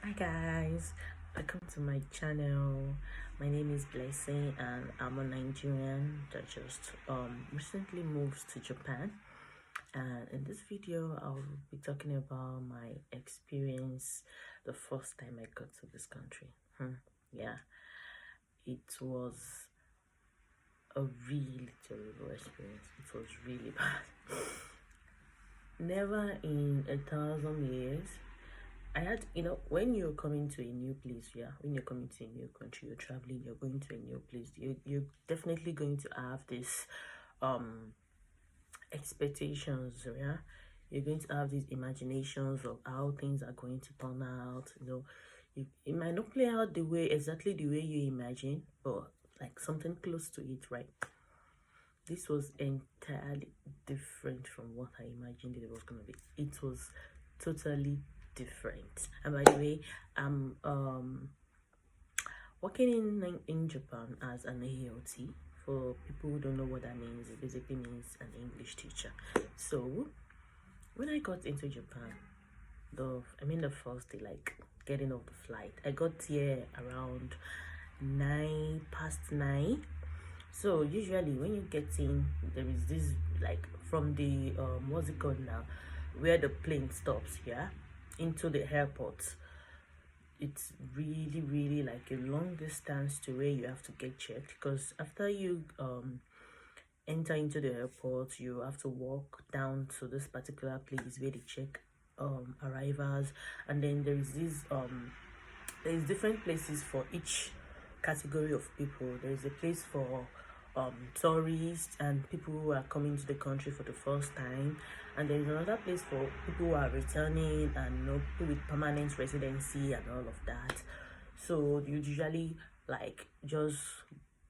Hi guys, welcome to my channel. My name is Blessing and I'm a Nigerian that just recently moved to Japan. And in this video I'll be talking about my experience the first time I got to this country. Yeah, it was a really terrible experience. It was really bad. Never in a thousand years I had, when you're coming to a new place, yeah, when you're coming to a new country, you're traveling, you're going to a new place, you're definitely going to have this expectations, yeah. You're going to have these imaginations of how things are going to turn out, it might not play out exactly the way you imagine, but like something close to it, right? This was entirely different from what I imagined it was going to be. It was totally different. And by the way, I'm working in Japan as an ALT. For people who don't know what that means, it basically means an English teacher. So when I got into Japan, the first day, like getting off the flight, I got here around 9 past 9. So usually when you get in, there is this, like, from the what's it called now, where the plane stops, yeah, into the airport. It's really like a long distance to where you have to get checked, because after you enter into the airport, you have to walk down to this particular place where they check arrivals. And then there's different places for each category of people. There's a place for tourists and people who are coming to the country for the first time, and there's another place for people who are returning and people with permanent residency and all of that. So you usually like just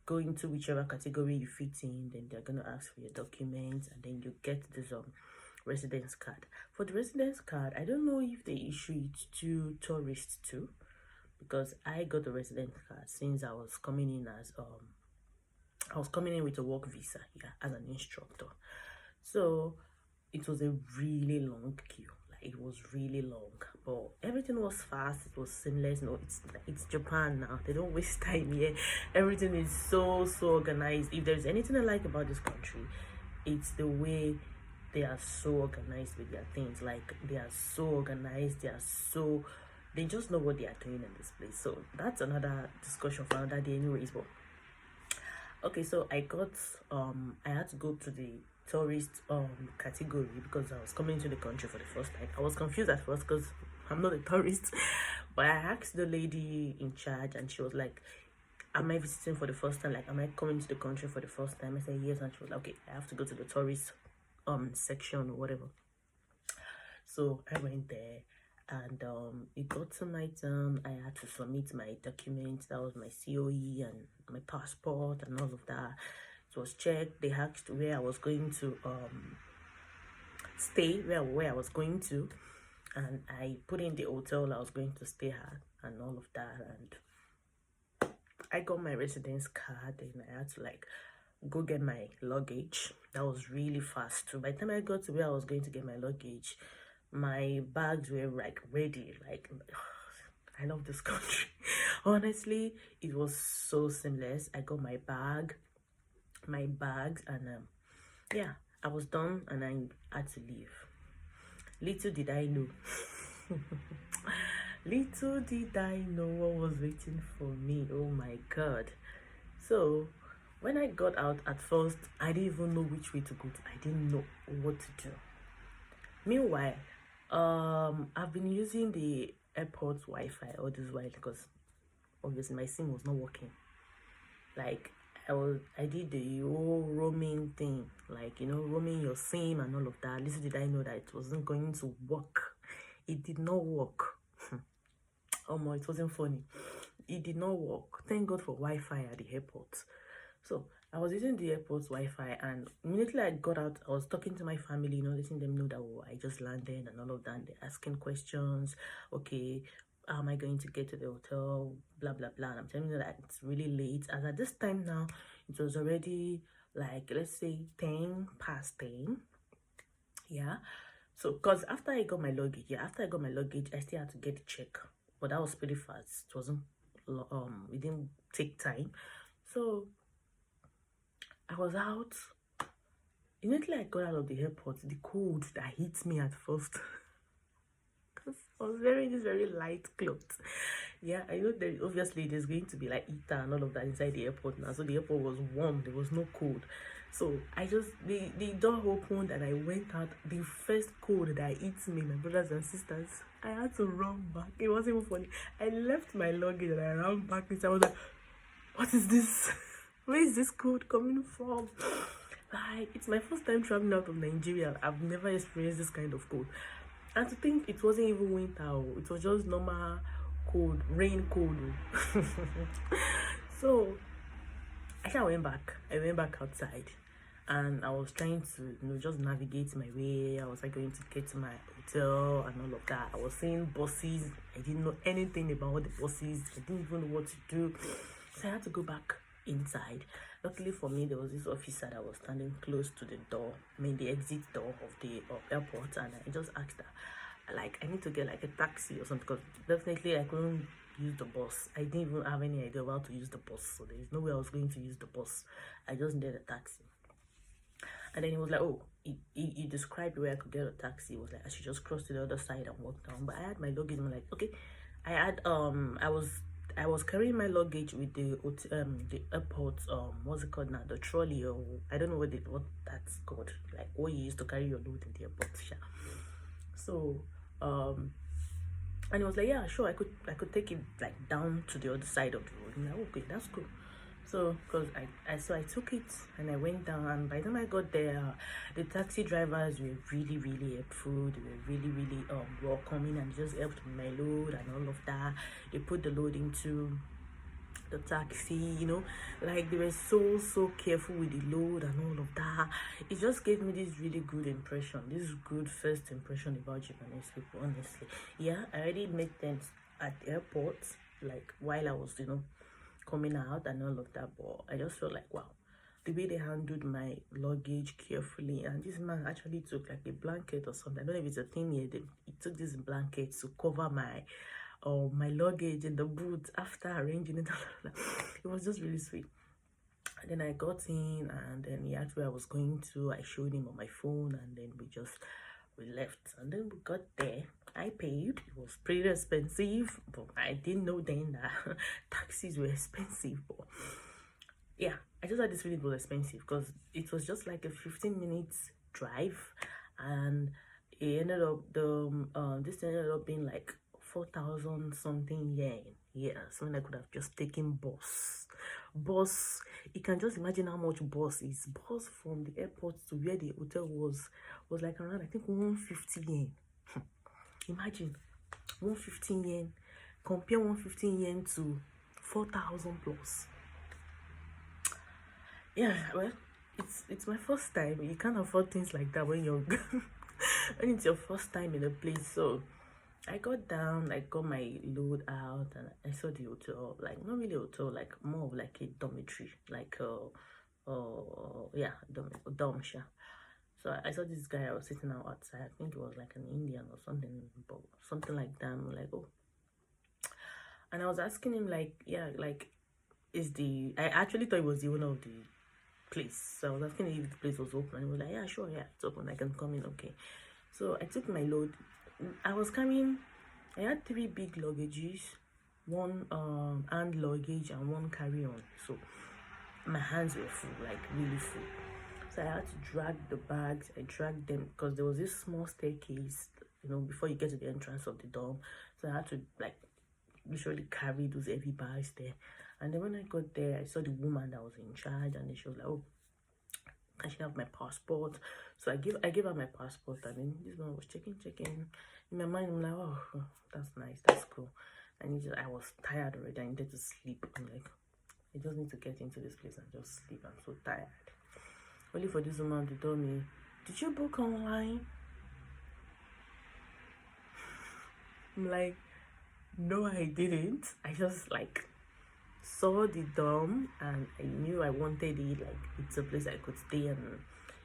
go into whichever category you fit in, then they're gonna ask for your documents, and then you get this residence card. For the residence card, I don't know if they issue it to tourists too, because I got a residence card since I was coming in with a work visa, yeah, as an instructor. So it was a really long queue. Like, it was really long, but everything was fast. It was seamless. No, it's Japan now. They don't waste time here. Everything is so organized. If there's anything I like about this country, it's the way they are so organized with their things. Like, they are so organized. They just know what they are doing in this place. So that's another discussion for another day anyways. But okay, so I had to go to the tourist category because I was coming to the country for the first time. I was confused at first because I'm not a tourist. But I asked the lady in charge and she was like, am I visiting for the first time? Like, am I coming to the country for the first time? I said yes, and she was like, okay, I have to go to the tourist section or whatever. So I went there, and it got to my turn. I had to submit my documents. That was my COE and my passport and all of that. It was checked. They asked where I was going to stay, where I was going to, and I put in the hotel I was going to stay at and all of that. And I got my residence card, and I had to like go get my luggage. That was really fast too. By the time I got to where I was going to get my luggage, my bags were like ready. Like, I love this country. Honestly, it was so seamless. I got my bags, and yeah, I was done and I had to leave. Little did I know. Little did I know what was waiting for me. Oh my god. So when I got out, at first I didn't even know which way to go to. I didn't know what to do. Meanwhile, I've been using the airport Wi-Fi all this while because obviously my SIM was not working. Like, I did the whole roaming thing, like, roaming your SIM and all of that. Little did I know that it wasn't going to work. It did not work. Oh my, it wasn't funny. It did not work. Thank God for Wi-Fi at the airport. So I was using the airport's Wi-Fi, and immediately I got out, I was talking to my family, letting them know that I just landed and all of that. They're asking questions. Okay, how am I going to get to the hotel? Blah blah blah. And I'm telling you that it's really late. As at this time now, it was already like, let's say 10 past 10. Yeah. So, because after I got my luggage, I still had to get the check but that was pretty fast. It wasn't it didn't take time. So I was out. Immediately I got out of the airport, the cold that hit me at first. Because I was wearing this very light clothes. Yeah, I know that obviously there's going to be like heater and all of that inside the airport now. So the airport was warm, there was no cold. So I just, the door opened and I went out. The first cold that hit me, my brothers and sisters, I had to run back. It wasn't even funny. I left my luggage and I ran back. I was like, what is this? Where is this cold coming from? Like, it's my first time traveling out of Nigeria. I've never experienced this kind of cold. And to think it wasn't even winter, it was just normal cold, rain cold. So I went back. I went back outside and I was trying to, just navigate my way. I was like going to get to my hotel and all of that. I was seeing buses. I didn't know anything about the buses. I didn't even know what to do. So I had to go back inside. Luckily for me, there was this officer that was standing close to the door, the exit door of the airport, and I just asked her, like, I need to get like a taxi or something, because definitely I couldn't use the bus. I didn't even have any idea how to use the bus, so there is no way I was going to use the bus. I just needed a taxi. And then he was like, oh, he described where I could get a taxi. He was like, I should just cross to the other side and walk down. But I had my luggage, and I'm like, okay. I was carrying my luggage with the airport, what's it called now, the trolley, or I don't know what that's called, like what you used to carry your load in the airport. Yeah. So and he was like, yeah, sure, I could take it like down to the other side of the road. I'm like, okay, that's cool. So because I took it and I went down, and by the time I got there, the taxi drivers were really helpful. They were really welcoming, and just helped with my load and all of that. They put the load into the taxi, like they were so careful with the load and all of that. It just gave me this really good impression, this good first impression about Japanese people, honestly. Yeah, I already met them at the airport, like while I was coming out and all of that, but I just felt like, wow, the way they handled my luggage carefully. And this man actually took like a blanket or something, I don't know if it's a thing here, he took this blanket to cover my luggage in the boot after arranging it. It was just really sweet. And then I got in, and then he asked where I was going to. I showed him on my phone, and then we left. And then we got there. I paid. It was pretty expensive, but I didn't know then that taxis were expensive. But yeah, I just had this feeling it was expensive because it was just like a 15 minutes drive, and it ended up this ended up being like 4,000 something yen. Yeah, something I could have just taken bus. You can just imagine how much bus is. Bus from the airport to where the hotel was like around, I think, 150 yen. Imagine 150 yen. Compare 150 yen to 4,000 plus. Yeah, well, it's my first time. You can't afford things like that when you're when it's your first time in a place. So I got down, I got my load out, and I saw the hotel, like not really hotel, like more of like a dormitory, like yeah, dorm. So I saw this guy. I was sitting outside. I think it was like an Indian or something, but something like that. I'm like, oh, and I was asking him like, yeah, like, I actually thought it was the owner of the place. So I was asking him if the place was open, and he was like, yeah, sure, yeah, it's open, I can come in. Okay. So I took my load. I had 3 big luggages, 1 hand luggage and 1 carry-on. So my hands were full, like really full. So I had to drag the bags. I dragged them because there was this small staircase, before you get to the entrance of the dorm. So I had to like literally carry those heavy bags there. And then when I got there, I saw the woman that was in charge, and then she was like, oh, I should have my passport. So I gave her my passport, and then this one was checking. In my mind, I'm like, oh, that's nice, that's cool. I was tired already. I needed to sleep. I'm like, I just need to get into this place and just sleep. I'm so tired. Only for this woman to tell me, did you book online? I'm like, no, I didn't. I just like saw the dorm, and I knew I wanted it. Like, it's a place I could stay, and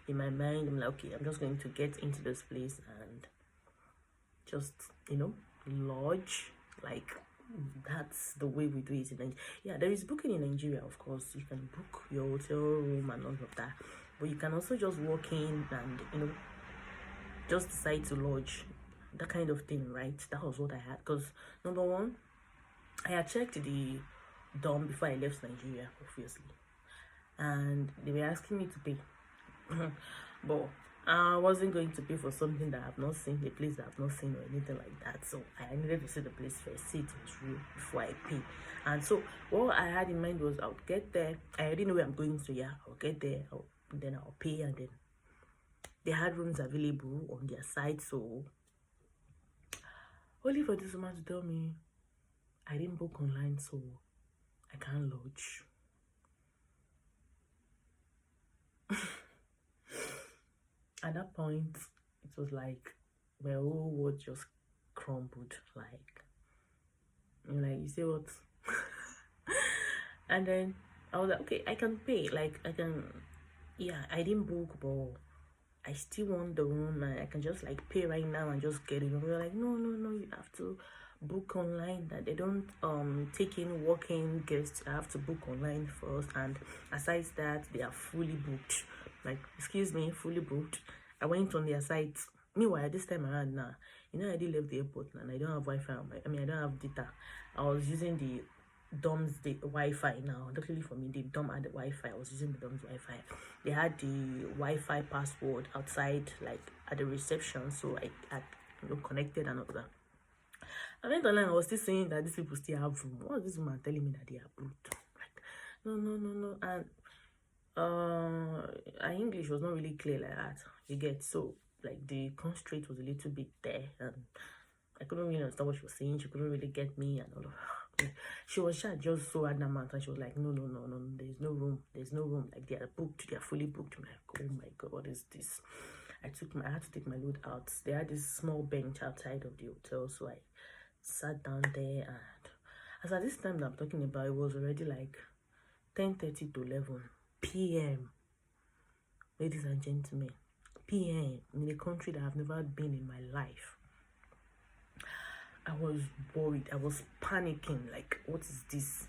in my mind I'm like, okay, I'm just going to get into this place and just lodge, Like, that's the way we do it in Nigeria. Yeah, there is booking in Nigeria, of course. You can book your hotel room and all of that, but you can also just walk in and, you know, just decide to lodge, that kind of thing, right? That was what I had. Because number one, I had checked the dorm before I left Nigeria, obviously, and they were asking me to pay. But I wasn't going to pay for something that I've not seen, a place that I've not seen or anything like that. So I needed to see the place first, see it was real before I pay. And so what I had in mind was I'll get there. I already know where I'm going to. Yeah, I'll get there, then I'll pay, and then they had rooms available on their site. So only for this woman to tell me I didn't book online, so I can't lodge. At that point, it was like my whole world just crumbled. Like, you say what? And then I was like, okay, I can pay. Like, I can, yeah, I didn't book, but I still want the room, and I can just like pay right now and just get it. And we were like, no, you have to book online. That they don't take in walk-in guests. I have to book online first, and aside that, they are fully booked. Like, excuse me, fully booked. I went on their site. Meanwhile, this time around now, you know, I did leave the airport and I don't have Wi-Fi. I mean, I don't have data. I was using the dorm's Wi-Fi now. Luckily for me, the dorm had the Wi-Fi. I was using the dorm's Wi-Fi. They had the Wi-Fi password outside, like at the reception, so I had, you know, connected and all that. I went online. I was still saying that these people still have room. What was this woman telling me that they are booked? Like, no, and our English was not really clear like that. You get, so like the constraint was a little bit there, and I couldn't really understand what she was saying. She couldn't really get me and all of that. She was just so adamant, and she was like, no, there's no room, like they are booked, they are fully booked. I'm like, oh my god, what is this? I had to take my load out. They had this small bench outside of the hotel, so I sat down there, and as at this time that I'm talking about, it was already like 10:30 to 11 p.m. Ladies and gentlemen, p.m. in a country that I've never been in my life. I was worried. I was panicking. Like, what is this?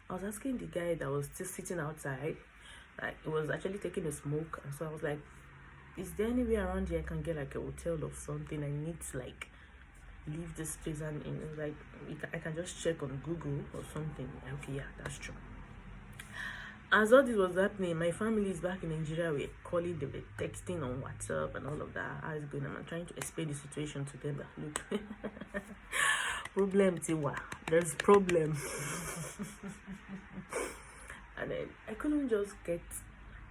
I was asking the guy that was still sitting outside. Like, he was actually taking a smoke. And so I was like, is there anywhere around here I can get like a hotel or something? I need to like leave this place. And it was like, I can just check on Google or something. Okay, yeah, that's true. As all this was happening, my family is back in Nigeria. We're calling, they were texting on WhatsApp and all of that. How is it going? I'm trying to explain the situation to them. Look, problem, Tiwa. There's problem. And then I couldn't just get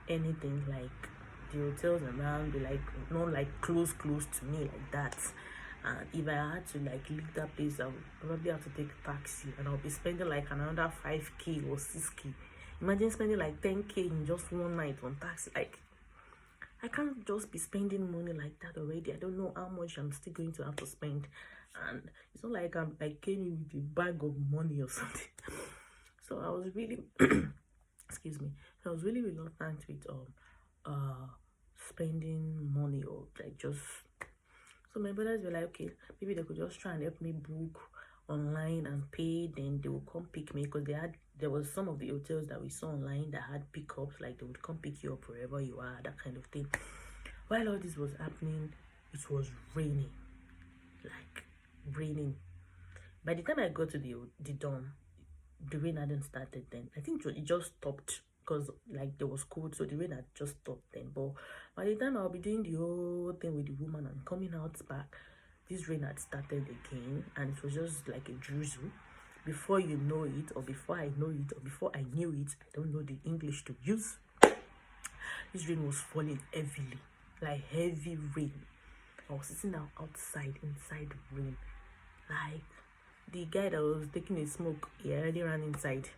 anything. Like, the hotels around, they like not like close to me like that. And if I had to like leave that place, I would probably have to take a taxi, and I'll be spending like another 5k or 6k. Imagine spending like 10k in just one night on taxi. Like, I can't just be spending money like that already. I don't know how much I'm still going to have to spend, and it's not like I came in with a bag of money or something. So I was really excuse me, I was really reluctant with spending money, or like just, so my brothers were like, okay, maybe they could just try and help me book online and pay, then they will come pick me, because there was some of the hotels that we saw online that had pickups, like they would come pick you up wherever you are, that kind of thing. While all this was happening, it was raining, like raining. By the time I got to the dorm, the rain hadn't started then. I think it just stopped, because like there was cold, so the rain had just stopped then. But by the time I'll be doing the whole thing with the woman and coming out back, this rain had started again, and it was just like a drizzle. Before you know it, or before I know it, or before I knew it, I don't know the English to use, this rain was falling heavily, like heavy rain. I was sitting down outside, inside the rain. Like, the guy that was taking a smoke, he already ran inside.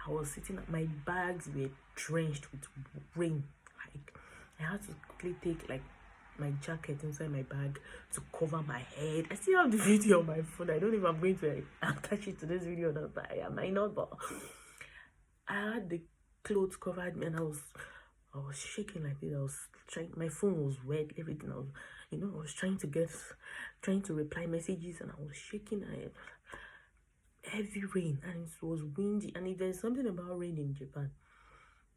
I was sitting, my bags were drenched with rain. Like, I had to quickly take like my jacket inside my bag to cover my head. I still have the video on my phone. I don't know if I'm going to attach it to this video or not, but I might not. But I had the clothes covered me, and I was shaking like this. I was trying, my phone was wet, everything. I was trying to reply messages, and I was shaking. heavy rain, and it was windy. And if there's something about rain in Japan,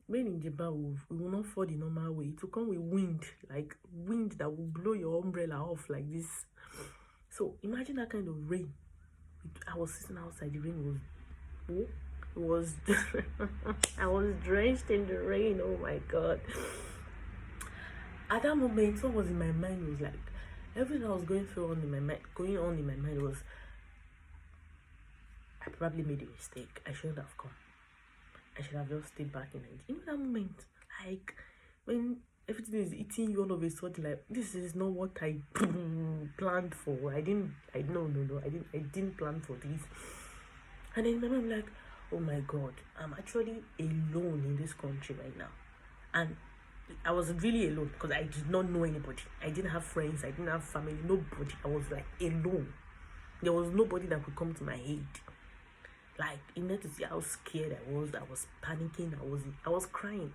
will not fall the normal way. It will come with wind, like wind that will blow your umbrella off like this. So imagine that kind of rain. I was sitting outside, the rain was I was drenched in the rain. Oh my god. At that moment, what was in my mind was like, everything I was going on in my mind was, I probably made a mistake. I shouldn't have come. I should have just stayed back in Nigeria. You know that moment, like when everything is eating you all of a sudden, like this is not what I planned for. I didn't plan for this. And then my mom like, oh my god, I'm actually alone in this country right now. And I was really alone because I did not know anybody. I didn't have friends, I didn't have family, nobody. I was like alone. There was nobody that could come to my aid. Like, you need to see how scared I was panicking, I was crying.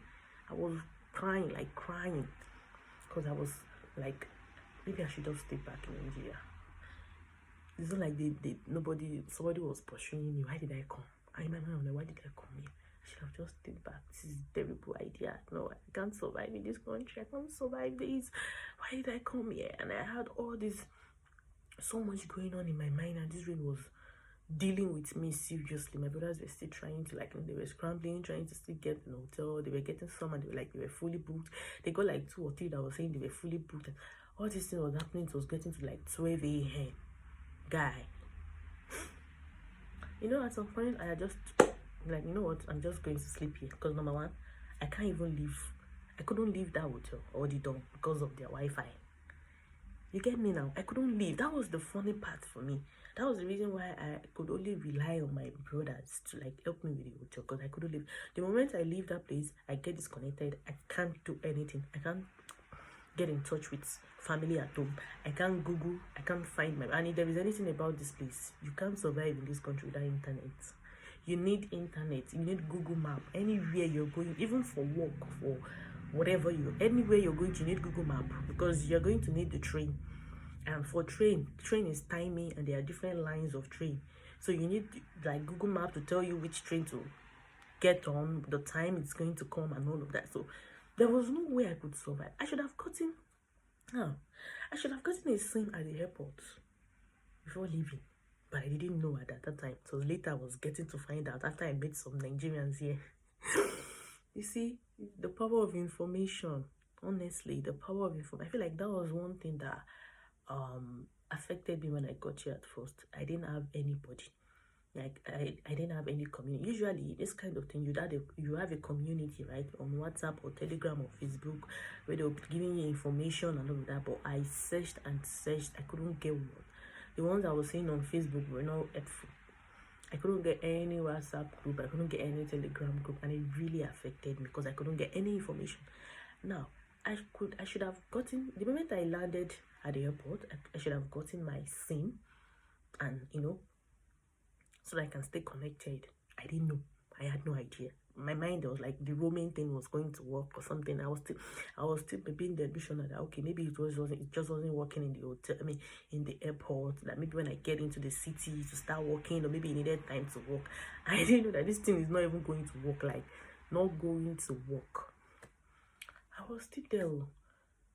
Like crying. Because I was like, maybe I should just stay back in Nigeria. It's not like somebody was pursuing me. Why did I come? I remember, I'm like, why did I come here? I should have just stayed back. This is a terrible idea. No, I can't survive in this country. I can't survive this. Why did I come here? And I had all this, so much going on in my mind, and this rain was dealing with me seriously. My brothers were still trying to, like, they were scrambling, trying to still get an hotel. They were getting some, and they were fully booked. They got like 2 or 3 that was saying they were fully booked. And all this thing was happening. It was getting to like 12 a.m. Guy, you know, at some point I just like, you know what, I'm just going to sleep here, because number one, I couldn't leave that hotel or the dorm because of their Wi-Fi. You get me now? I couldn't leave. That was the funny part for me. That was the reason why I could only rely on my brothers to like help me with the hotel, because I couldn't leave. The moment I leave that place, I get disconnected. I can't do anything. I can't get in touch with family at home. I can't Google. I can't find my. And if there is anything about this place, you can't survive in this country without internet. You need internet. You need Google Map. Anywhere you're going, even for work, for whatever anywhere you're going, you need Google Map, because you're going to need the train. And for train is timing, and there are different lines of train, so you need like Google Map to tell you which train to get on, the time it's going to come, and all of that. So there was no way I could survive. I should have gotten a SIM at the airport before leaving, but I didn't know at that time. So later I was getting to find out after I met some Nigerians here. You see, the power of information. Honestly, the power of information. I feel like that was one thing that affected me when I got here at first. I didn't have anybody. Like I didn't have any community. Usually this kind of thing, you have a community, right, on WhatsApp or Telegram or Facebook, where they'll be giving you information and all of that. But I searched and searched. I couldn't get one. The ones I was seeing on Facebook were not helpful. I couldn't get any WhatsApp group. I couldn't get any Telegram group, and it really affected me because I couldn't get any information. Now, I should have gotten, the moment I landed at the airport, I should have gotten my SIM, and so that I can stay connected. I didn't know. I had no idea. My mind was like the roaming thing was going to work or something. I was still being the illusion that okay, maybe it just wasn't working in the hotel. I mean, in the airport. That maybe when I get into the city to start working, or maybe it needed time to work. I didn't know that this thing is not even going to work. Like, not going to work. I was still there.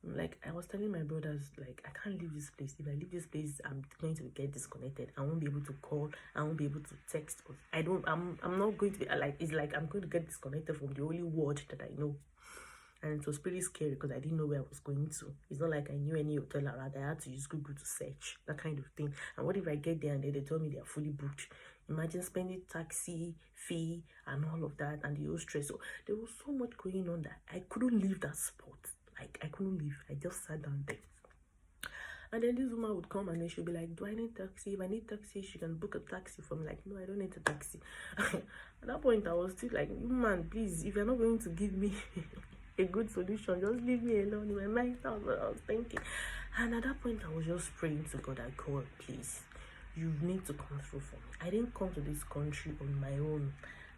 Like, I was telling my brothers, like, I can't leave this place. If I leave this place, I'm going to get disconnected. I won't be able to call. I won't be able to text. I'm not going to be, like, it's like I'm going to get disconnected from the only word that I know. And it was pretty scary because I didn't know where I was going to. It's not like I knew any hotel around. I had to use Google to search, that kind of thing. And what if I get there and they tell me they are fully booked? Imagine spending taxi fee and all of that, and the whole stress. So there was so much going on that I couldn't leave that spot. Like, I couldn't leave. I just sat down there. And then this woman would come and then she'll be like, do I need taxi? If I need taxi, she can book a taxi for me. Like, no, I don't need a taxi. At that point, I was still like, man, please, if you're not going to give me a good solution, just leave me alone. In my mind, that's what I was thinking. And at that point, I was just praying to God, that God, please, you need to come through for me. I didn't come to this country on my own.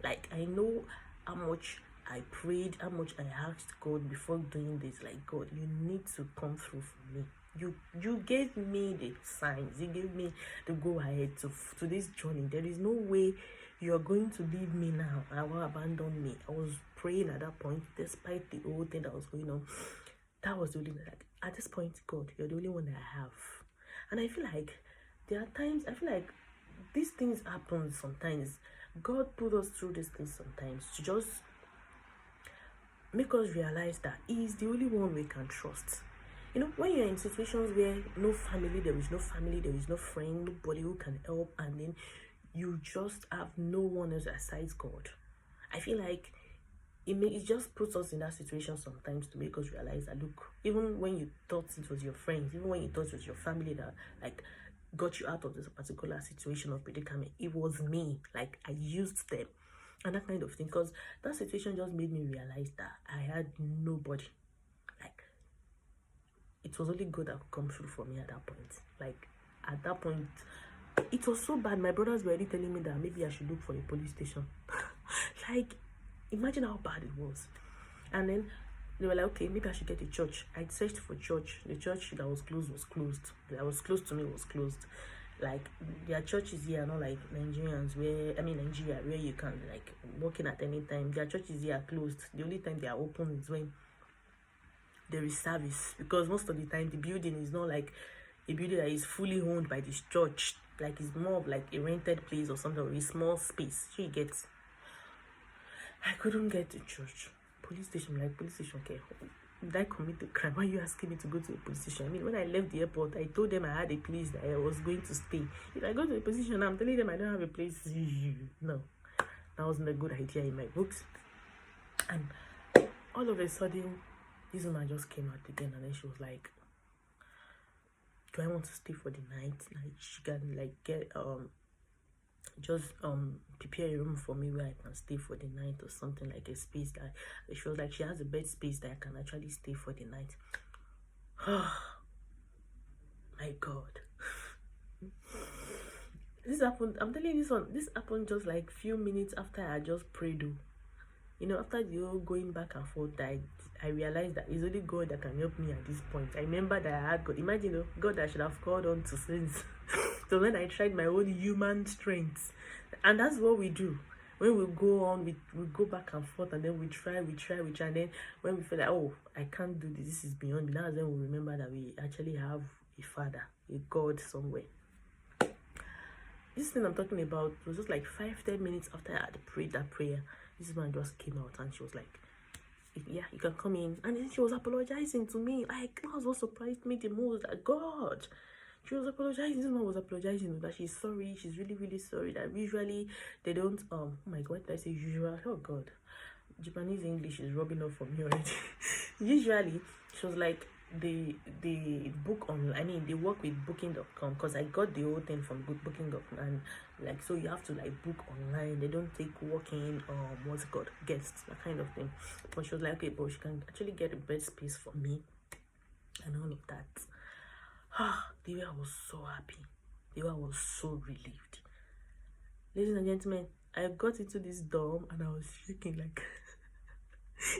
Like, I know how much I prayed, how much I asked God before doing this. Like, God, you need to come through for me. You gave me the signs, you gave me the go ahead to this journey. There is no way you're going to leave me now. I will abandon me. I was praying at that point, despite the whole thing that was going on. That was the only, like, at this point, God, you're the only one that I have. And I feel like there are times, I feel like these things happen sometimes. God put us through these things sometimes to just make us realize that He is the only one we can trust. You know, when you're in situations where no family, there is no friend, nobody who can help, and then you just have no one else besides God. I feel like it just puts us in that situation sometimes to make us realize that, look, even when you thought it was your friends, even when you thought it was your family that like got you out of this particular situation of predicament, it was me. Like, I used them and that kind of thing, because that situation just made me realize that I had nobody. Like, it was only God that could come through for me at that point. Like, at that point, it was so bad. My brothers were already telling me that maybe I should look for a police station. Like, imagine how bad it was. And then they were like, okay, maybe I should get a church. I searched for church. The church that was closed was closed. That was close to me was closed. Like, their churches here are not like Nigerians, Nigeria, where you can like walk in at any time. Their churches here are closed. The only time they are open is when there is service, because most of the time the building is not like a building that is fully owned by this church. Like, it's more of like a rented place or something, or a small space. So you get, I couldn't get to church. Police station, okay. Did I commit a crime? Why are you asking me to go to a police station? I mean, when I left the airport, I told them I had a place that I was going to stay. If I go to a police station, I'm telling them I don't have a place. No, that wasn't a good idea in my books. And all of a sudden, this woman just came out again, and then she was like, do I want to stay for the night? Like, she can like get just prepare a room for me where I can stay for the night, or something, like a space that she was like, she has a bed space that I can actually stay for the night. My God. This happened, I'm telling you, this happened just like few minutes after I just prayed. You know, after the whole going back and forth, I realized that it's only God that can help me at this point. I remember that I had God. Imagine, God I should have called on to since. So when I tried my own human strength, and that's what we do. When we go on, we go back and forth, and then we try, and then when we feel like, oh, I can't do this, this is beyond me, now then we remember that we actually have a Father, a God somewhere. This thing I'm talking about was just like 5-10 minutes after I had prayed that prayer. This man just came out and she was like, yeah, you can come in. And then she was apologizing to me. Like, that was what surprised me the most. That God, she was apologizing. This man was apologizing that she's sorry. She's really, really sorry. That usually they don't, oh my God, did I say usual? Oh God, Japanese English is rubbing off for me already. Usually, she was like, they book on, I mean, they work with booking.com, because I got the whole thing from booking.com, and like, so you have to like book online. They don't take walk-in what's it called, guests, that kind of thing. But she was like, okay, but she can actually get a bed space for me and all of that. Dewa was so happy. Dewa was so relieved. Ladies and gentlemen, I got into this dorm and I was shaking like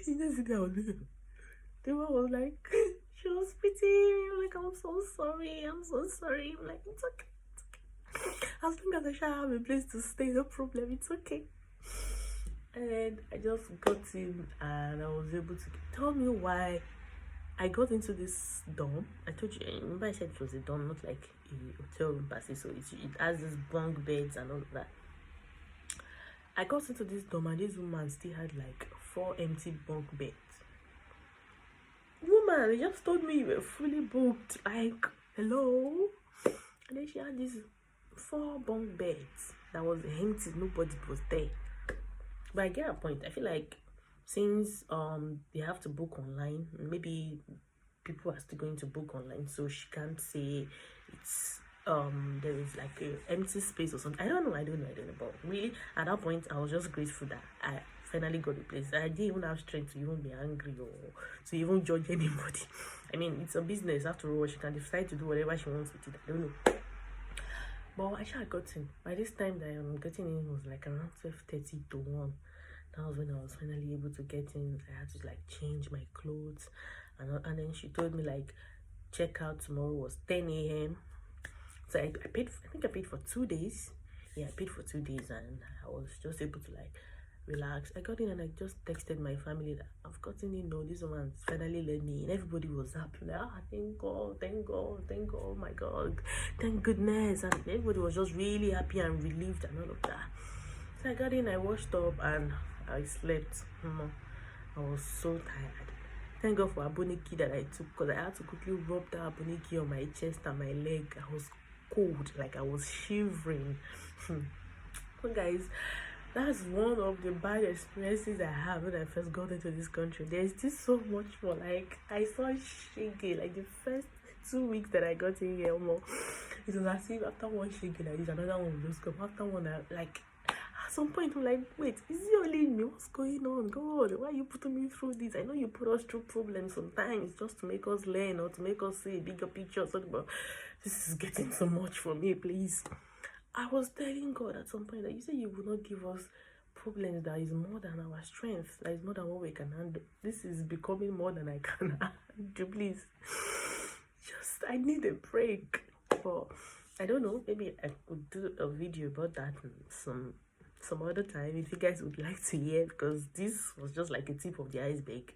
you know, see that Dewa was like, she was pitying, like, I'm so sorry. I'm like, it's okay. As long as I shall have a place to stay, no problem, it's okay. And I just got in and I was able to tell me why I got into this dorm. I told you, remember I said it was a dorm, not like a hotel room per se, so it has these bunk beds and all of that. I got into this dorm and this woman still had like 4 empty bunk beds. Woman, they just told me you were fully booked. Like, hello? And then she had these 4 bunk beds that was empty. Nobody was there. But I get a point. I feel like since they have to book online, maybe people are still going to book online, so she can't say it's there is like an empty space or something. I don't know, but really at that point I was just grateful that I finally got a place. I didn't even have strength to even be angry or to even judge anybody. I mean, it's a business after all. She can decide to do whatever she wants with it. I don't know. But I sure got in. By this time that I'm getting in was like around 12:30 to 1. That was when I was finally able to get in. I had to like change my clothes, and then she told me like, checkout tomorrow was 10 a.m. So I paid, I think I paid for 2 days. Yeah, I paid for 2 days, and I was just able to like relax. I got in and I just texted my family that I've gotten in. No, this woman's finally let me in. Everybody was happy, like, thank God, thank God, thank God, oh my God, thank goodness. And everybody was just really happy and relieved and all of that. So I got in, I washed up, and I slept. I was so tired. Thank God for aboniki that I took, because I had to quickly rub that aboniki on my chest and my leg. I was cold, like I was shivering. So guys, that's one of the bad experiences I have when I first got into this country. There's still so much more. Like, I saw shege, like the first 2 weeks that I got in here, it was as if after one shege like this, another one will just come. After one, like, at some point I'm like, wait, is it only me? What's going on? God, why are you putting me through this? I know you put us through problems sometimes just to make us learn or to make us see a bigger picture or something, but this is getting so much for me, please. I was telling God at some point that you say you will not give us problems that is more than our strength, that is more than what we can handle. This is becoming more than I can handle. Please, just I need a break. But I don't know, maybe I could do a video about that some other time if you guys would like to hear, because this was just like a tip of the iceberg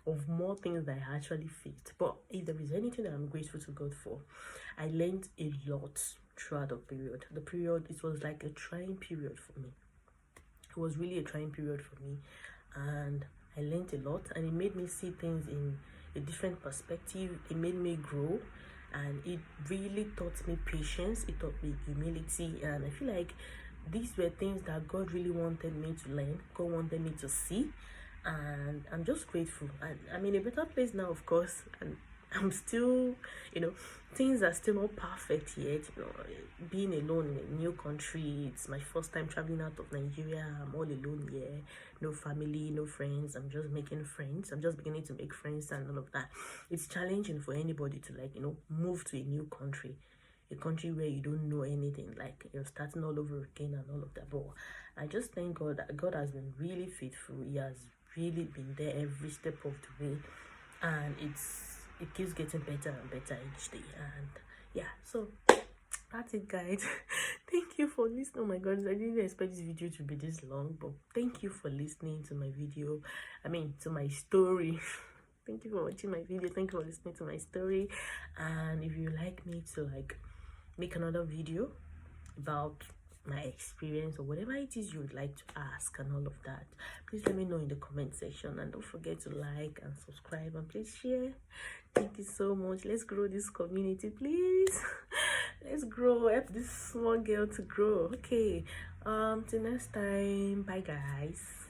of more things that I actually faced. But if there is anything that I'm grateful to God for, I learned a lot throughout the period. It was like a trying period for me. It was really a trying period for me, and I learned a lot, and it made me see things in a different perspective. It made me grow, and it really taught me patience. It taught me humility, and I feel like these were things that God really wanted me to learn. God wanted me to see, and I'm just grateful. And I'm in a better place now, of course, and I'm still, things are still not perfect yet. Being alone in a new country, it's my first time traveling out of Nigeria. I'm all alone here, no family, no friends. I'm just making friends. I'm just beginning to make friends and all of that. It's challenging for anybody to move to a new country, a country where you don't know anything, like you're starting all over again and all of that. But I just thank God that God has been really faithful. He has really been there every step of the way, and it keeps getting better and better each day. And yeah, so that's it, guys. Thank you for listening. Oh my God, I didn't expect this video to be this long, but thank you for listening to my video, to my story. Thank you for watching my video. Thank you for listening to my story. And if you like me to make another video about my experience or whatever it is you would like to ask and all of that, please let me know in the comment section, and don't forget to like and subscribe, and please share. Thank you so much. Let's grow this community, please. Let's grow, help this small girl to grow. Okay, till next time, bye guys.